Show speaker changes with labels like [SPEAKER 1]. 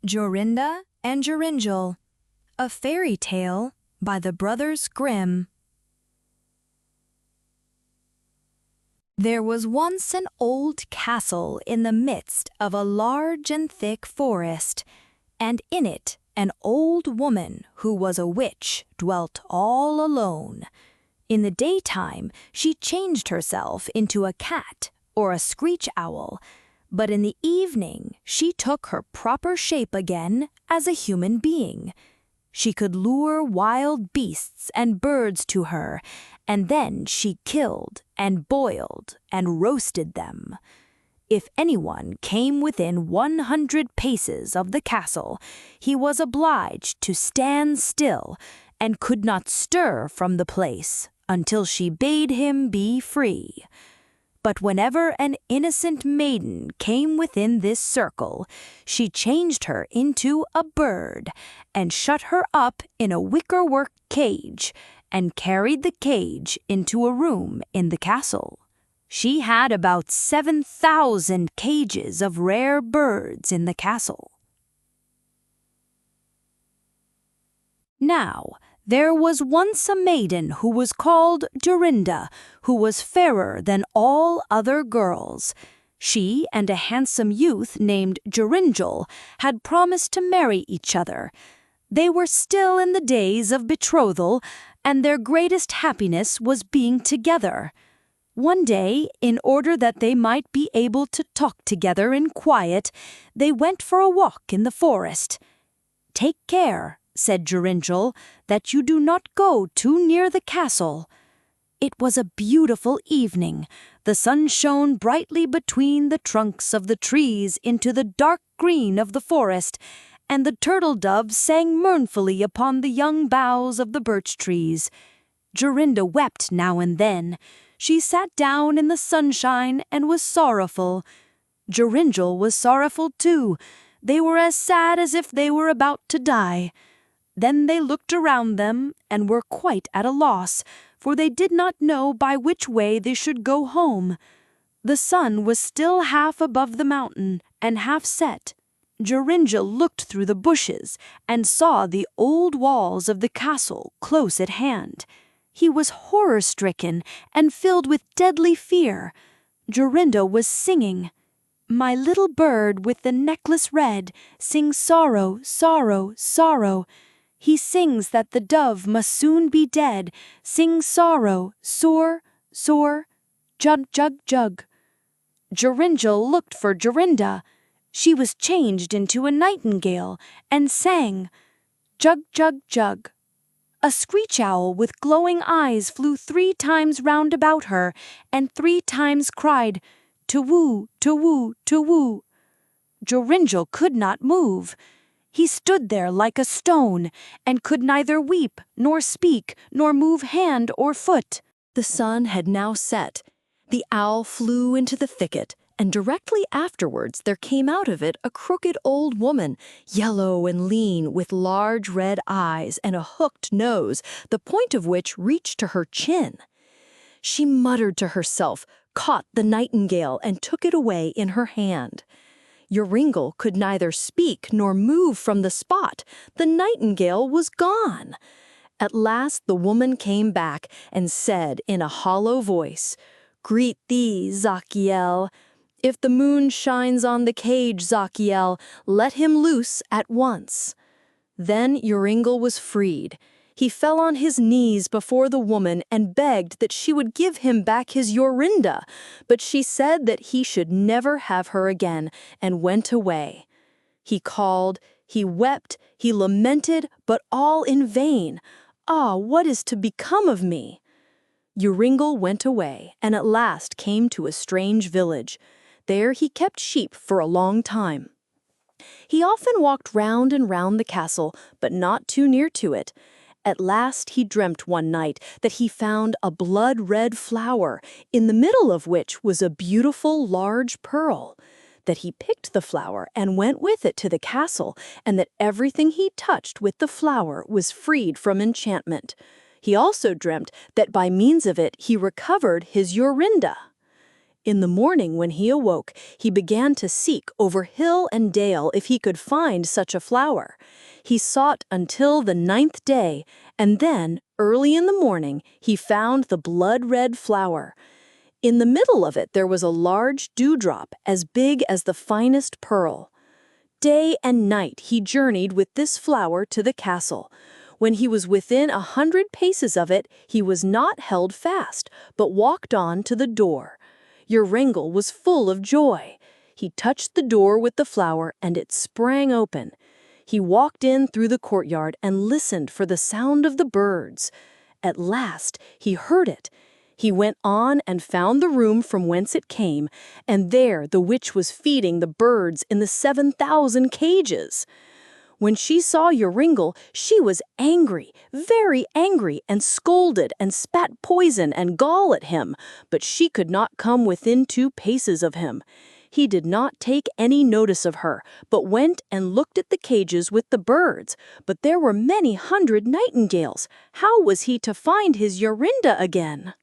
[SPEAKER 1] Jorinda and Joringel, a fairy tale by the Brothers Grimm. There was once an old castle in the midst of a large and thick forest, and in it an old woman who was a witch dwelt all alone. In the daytime she changed herself into a cat or a screech owl, but in the evening she took her proper shape again as a human being. She could lure wild beasts and birds to her, and then she killed and boiled and roasted them. If anyone came within 100 paces of the castle, he was obliged to stand still and could not stir from the place until she bade him be free. But whenever an innocent maiden came within this circle, she changed her into a bird and shut her up in a wickerwork cage and carried the cage into a room in the castle. She had about 7,000 cages of rare birds in the castle. Now, there was once a maiden who was called Jorinda, who was fairer than all other girls. She and a handsome youth named Joringel had promised to marry each other. They were still in the days of betrothal, and their greatest happiness was being together. One day, in order that they might be able to talk together in quiet, they went for a walk in the forest. "Take care," said Joringel, "that you do not go too near the castle." It was a beautiful evening. The sun shone brightly between the trunks of the trees into the dark green of the forest, and the turtle-doves sang mournfully upon the young boughs of the birch trees. Jorinda wept now and then. She sat down in the sunshine and was sorrowful. Joringel was sorrowful too. They were as sad as if they were about to die. Then they looked around them and were quite at a loss, for they did not know by which way they should go home. The sun was still half above the mountain and half set. Joringel looked through the bushes and saw the old walls of the castle close at hand. He was horror-stricken and filled with deadly fear. Jorinda was singing, "My little bird with the necklace red sings sorrow, sorrow, sorrow. He sings that the dove must soon be dead, sings sorrow, soar, soar, jug, jug, jug." Joringel looked for Jorinda. She was changed into a nightingale and sang, "Jug, jug, jug." A screech owl with glowing eyes flew 3 times round about her, and 3 times cried, "To-woo, to-woo, to-woo." Joringel could not move. He stood there like a stone, and could neither weep, nor speak, nor move hand or foot. The sun had now set. The owl flew into the thicket, and directly afterwards there came out of it a crooked old woman, yellow and lean, with large red eyes and a hooked nose, the point of which reached to her chin. She muttered to herself, caught the nightingale, and took it away in her hand. Joringel could neither speak nor move from the spot. The nightingale was gone. At last the woman came back and said in a hollow voice, "Greet thee, Zachiel. If the moon shines on the cage, Zachiel, let him loose at once." Then Joringel was freed. He fell on his knees before the woman and begged that she would give him back his Jorinda, but she said that he should never have her again, and went away. He called, he wept, he lamented, but all in vain. "Ah, what is to become of me?" Joringel went away, and at last came to a strange village. There he kept sheep for a long time. He often walked round and round the castle, but not too near to it. At last he dreamt one night that he found a blood-red flower, in the middle of which was a beautiful large pearl, that he picked the flower and went with it to the castle, and that everything he touched with the flower was freed from enchantment. He also dreamt that by means of it he recovered his Jorinda.
[SPEAKER 2] In the morning when he awoke, he began to seek over hill and dale if he could find such a flower. He sought until the 9th day, and then, early in the morning, he found the blood-red flower. In the middle of it there was a large dewdrop as big as the finest pearl. Day and night he journeyed with this flower to the castle. When he was within 100 paces of it, he was not held fast, but walked on to the door. Joringel was full of joy. He touched the door with the flower, and it sprang open. He walked in through the courtyard and listened for the sound of the birds. At last he heard it. He went on and found the room from whence it came, and there the witch was feeding the birds in the 7,000 cages. When she saw Joringel, she was angry, very angry, and scolded and spat poison and gall at him, but she could not come within 2 paces of him. He did not take any notice of her, but went and looked at the cages with the birds. But there were many hundred nightingales. How was he to find his Jorinda again?